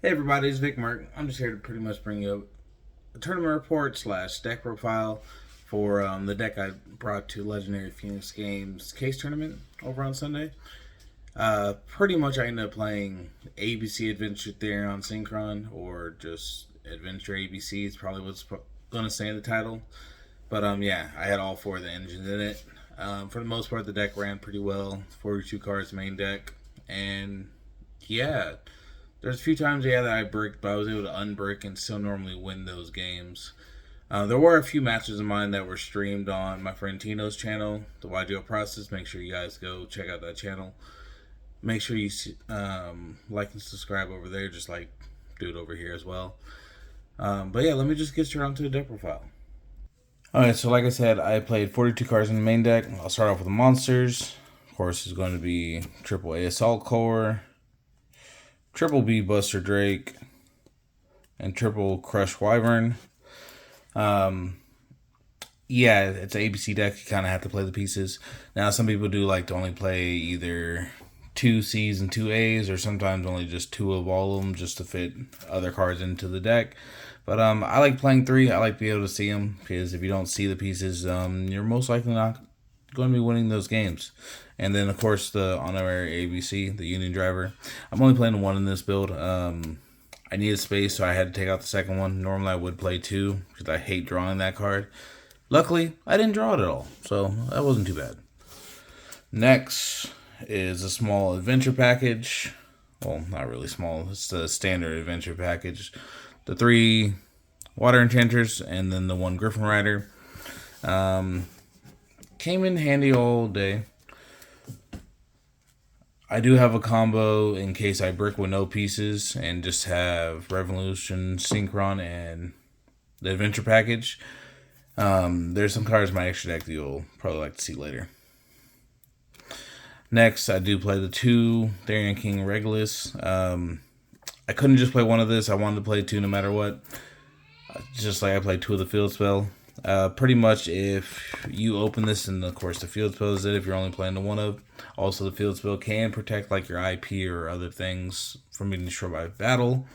Hey everybody, it's Vic Mark. I'm just here to pretty much bring you a tournament report slash deck profile for the deck I brought to Legendary Phoenix Games case tournament over on Sunday. Pretty much I ended up playing ABC Adventure Therion Synchron, or just Adventure ABC is probably what's going to say in the title. But yeah, I had all four of the engines in it. For the most part, the deck ran pretty well. 42 cards main deck, and yeah, there's a few times, yeah, that I bricked, but I was able to unbrick and still normally win those games. There were a few matches of mine that were streamed on my friend Tino's channel, the Yugioh process. Make sure you guys go check out that channel. Make sure you like and subscribe over there, just like do it over here as well. But yeah, let me just get straight onto the deck profile. Alright, so like I said, I played 42 cards in the main deck. I'll start off with the monsters. Of course, it's going to be AAA Assault Core, Triple B Buster Drake, and Triple Crush Wyvern. Yeah, it's an ABC deck. You kind of have to play the pieces. Now, some people do like to only play either 2Cs and 2As, or sometimes only just 2 of all of them just to fit other cards into the deck. But I like playing 3. I like to be able to see them, because if you don't see the pieces, you're most likely not going to be winning those games. And then, of course, the honorary ABC, the Union Driver. I'm only playing 1 in this build. I needed space, so I had to take out the second one. Normally, I would play 2, because I hate drawing that card. Luckily, I didn't draw it at all, so that wasn't too bad. Next is a small adventure package. Well, not really small. It's the standard adventure package. The 3 water enchanters, and then the 1 Griffin Rider. Came in handy all day. I do have a combo in case I brick with no pieces and just have Revolution, Synchron, and the adventure package. There's some cards in my extra deck that you'll probably like to see later. Next, I do play the 2 Therion King Regulus. I couldn't just play 1 of this. I wanted to play 2 no matter what. Just like I played 2 of the field spell. Pretty much if you open this, and of course the field spell is it if you're only playing the 1 of. Also, the field spell can protect like your IP or other things from being destroyed by battle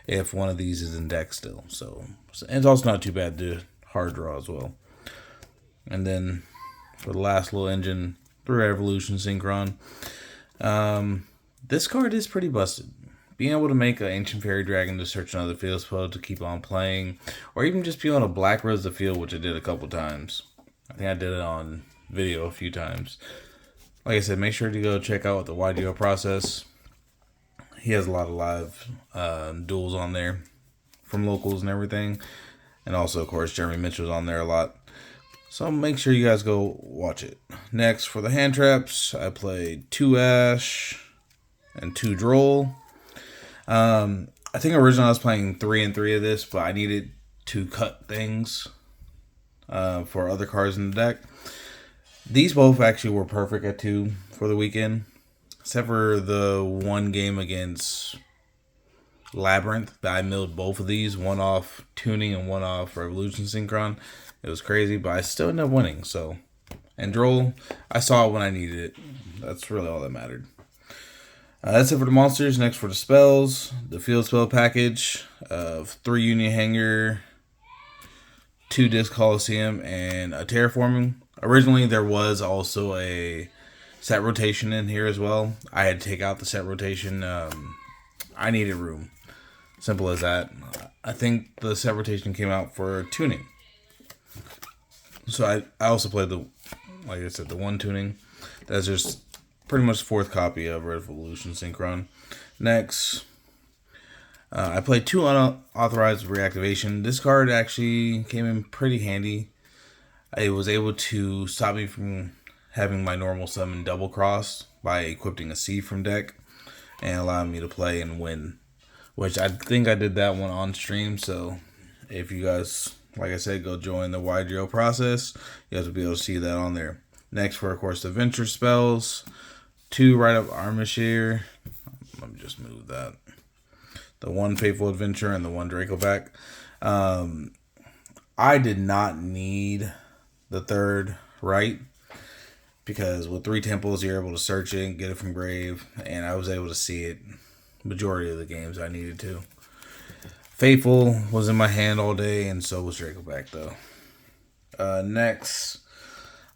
if one of these is in deck still. So, and it's also not too bad to hard draw as well. And then for the last little engine, 3 Evolution Synchron. This card is pretty busted. Being able to make an Ancient Fairy Dragon to search another field spell to keep on playing, or even just be on a Black Rose the field, which I did a couple times. I think I did it on video a few times. Like I said, make sure to go check out the Yugioh process. He has a lot of live duels on there from locals and everything. And also, of course, Jeremy Mitchell's on there a lot. So make sure you guys go watch it. Next, for the hand traps, I played 2 Ash and 2 Droll. I think originally I was playing 3 and 3 of this, but I needed to cut things for other cards in the deck. These both actually were perfect at 2 for the weekend, except for the 1 game against Labyrinth. I milled both of these, 1 off tuning and 1 off Revolution Synchron. It was crazy, but I still ended up winning. So, and Droll, I saw it when I needed it. That's really all that mattered. That's it for the monsters. Next for the spells, the field spell package of 3 Union Hanger, 2 Disc Coliseum, and a Terraforming. Originally, there was also a set rotation in here as well. I had to take out the set rotation. I needed room. Simple as that. I think the set rotation came out for tuning. So I also played the, like I said, the 1 tuning. That's just pretty much the 4th copy of Revolution Synchron. Next, I played 2 unauthorized reactivation. This card actually came in pretty handy. It was able to stop me from having my normal summon double crossed by equipping a C from deck and allowing me to play and win. Which I think I did that one on stream. So if you guys, like I said, go join the Yugioh process, you guys will be able to see that on there. Next, for of course the venture spells, 2 Rite of Armistier. Let me just move that. The 1 Faithful Adventure and the 1 Draco back. I did not need the 3rd Rite, because with 3 temples you're able to search it and get it from grave, and I was able to see it majority of the games I needed to. Faithful was in my hand all day, and so was Dracoback, though. Next,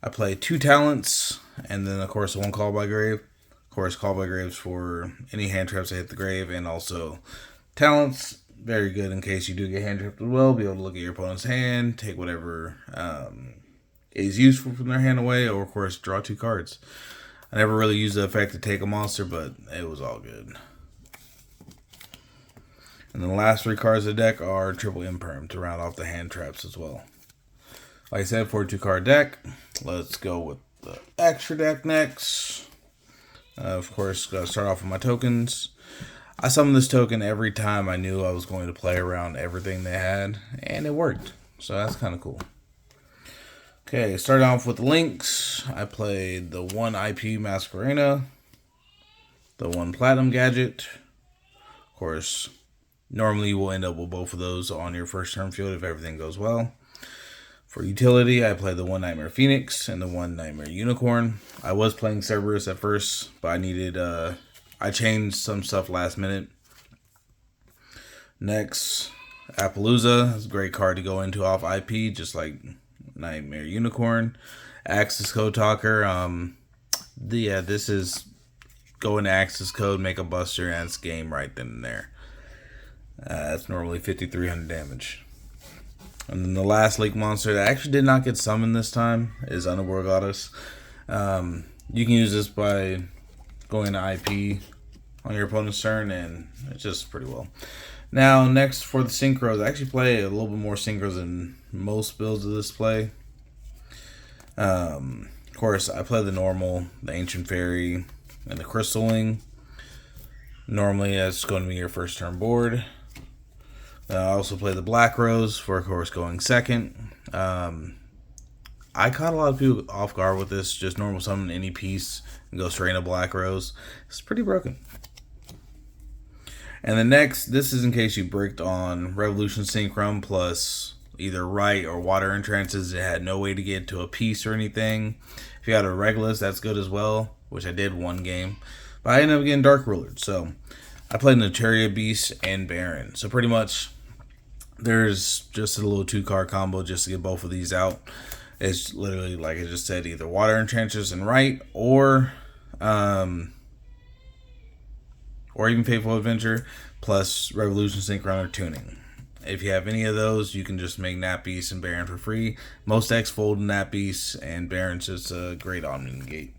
I play 2 talents, and then, of course, 1 Call by Grave. Of course, Call by Graves for any hand traps that hit the grave, and also talents. Very good in case you do get hand trapped as well. Be able to look at your opponent's hand, take whatever is useful from their hand away, or, of course, draw 2 cards. I never really used the effect to take a monster, but it was all good. And the last 3 cards of the deck are triple imperm to round off the hand traps as well. Like I said, for a 2-card deck, let's go with the extra deck next. Of course, gotta start off with my tokens. I summoned this token every time I knew I was going to play around everything they had, and it worked. So that's kind of cool. Okay, starting off with the links, I played the 1 IP Masquerena, the 1 Platinum Gadget. Of course, normally you will end up with both of those on your first turn field if everything goes well. For utility, I played the 1 Nightmare Phoenix and the 1 Nightmare Unicorn. I was playing Cerberus at first, but I changed some stuff last minute. Next, Appaloosa is a great card to go into off IP, just like Nightmare Unicorn. Axis Code Talker. This is go into Axis Code, make a buster, and it's game right then and there. That's normally 5,300 damage. And then the last Lake monster that actually did not get summoned this time is Underworld Goddess. You can use this by going to IP on your opponent's turn, and it's just pretty well. Now, next for the synchros, I actually play a little bit more synchros than most builds of this play. Of course, I play the normal, the Ancient Fairy, and the Crystal Wing. Normally, that's going to be your first turn board. I also play the Black Rose for, of course, going second. I caught a lot of people off guard with this. Just normal summon any piece and go straight into Black Rose. It's pretty broken. And the next, this is in case you bricked on Revolution Synchron plus either Right or Water Entrances. It had no way to get to a piece or anything. If you had a Regulus, that's good as well, which I did 1 game. But I ended up getting Dark Rulered. So I played Notaria Beast and Baron. So pretty much there's just a little 2-card combo just to get both of these out. It's literally, like I just said, either Water Enchanters and Right, or even Faithful Adventure, plus Revolution Synchron or Tuning. If you have any of those, you can just make Nat Beast and Baron for free. Most decks fold Nat Beast, and Baron's just a great Omni Negate.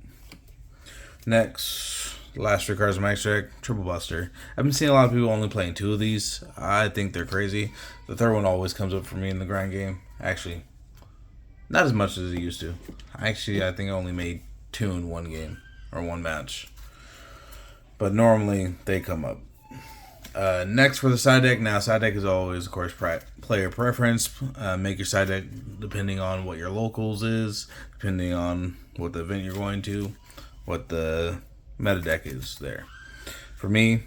Next, last 3 cards of my extra deck, Triple Buster. I've been seeing a lot of people only playing 2 of these. I think they're crazy. The third one always comes up for me in the grind game. Actually, not as much as it used to. I think I only made 2 in 1 game, or 1 match. But normally, they come up. Next for the side deck. Now, side deck is always, of course, player preference. Make your side deck depending on what your locals is, depending on what the event you're going to, what the meta deck is there. For me,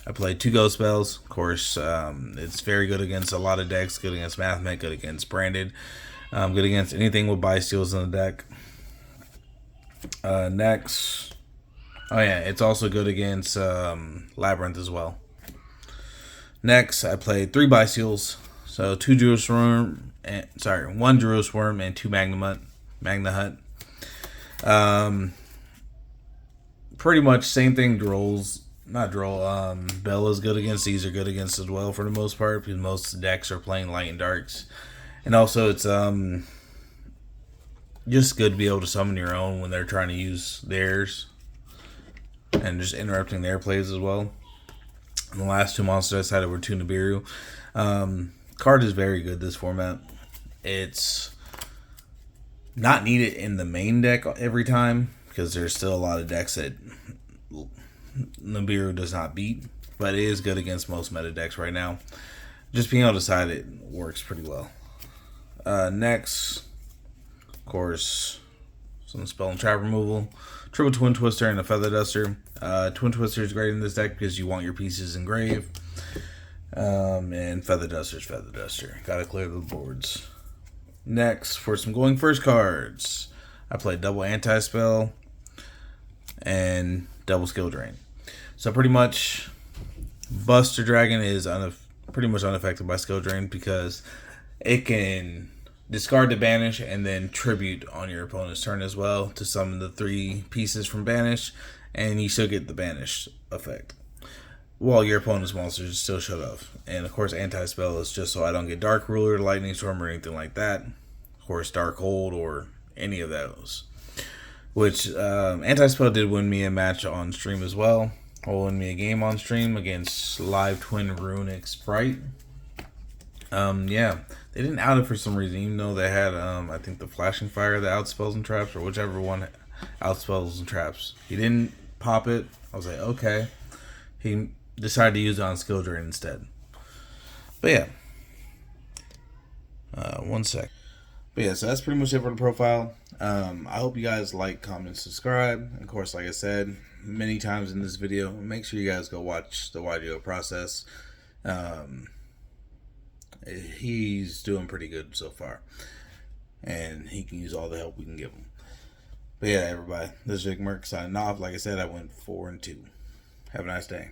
I played 2 Ghost Spells. Of course, it's very good against a lot of decks. Good against Mathmech, good against Branded. Good against anything with Biosteels in the deck. Next. Oh yeah, it's also good against Labyrinth as well. Next, I played 3 Biosteels. So 1 Druid's Worm and 2 Magna Hut. Pretty much same thing. Bella's good against. These are good against as well for the most part, because most decks are playing light and darks. And also it's just good to be able to summon your own when they're trying to use theirs, and just interrupting their plays as well. And the last 2 monsters I decided were 2 Nibiru. Card is very good this format. It's not needed in the main deck every time, because there's still a lot of decks that Nibiru does not beat, but it is good against most meta decks right now. Just being able to decide it works pretty well. Next, of course, some spell and trap removal. Triple Twin Twister and a Feather Duster. Twin Twister is great in this deck because you want your pieces engraved. And Feather Duster's Feather Duster. Gotta clear the boards. Next, for some going first cards, I played double Anti-Spell and double Skill Drain. So pretty much, Buster Dragon is pretty much unaffected by skill drain because it can discard the banish and then tribute on your opponent's turn as well to summon the 3 pieces from banish, and you still get the banish effect while your opponent's monsters still shut off. And of course, anti-spell is just so I don't get Dark Ruler, Lightning Storm, or anything like that. Of course, Dark Hold or any of those. Which anti-spell did win me a match on stream as well. Or win me a game on stream against Live Twin Runic Sprite. Yeah, they didn't out it for some reason, even though they had, I think the Flashing Fire that outspells and traps, or whichever one outspells and traps. He didn't pop it. I was like, okay. He decided to use it on Skill Drain instead. But yeah. One sec. But yeah, so that's pretty much it for the profile. I hope you guys like, comment, subscribe. And of course, like I said many times in this video, make sure you guys go watch the Yugioh process. He's doing pretty good so far, and he can use all the help we can give him. But yeah, everybody, this is Jake Merck signing off. Like I said, I went 4-2. Have a nice day.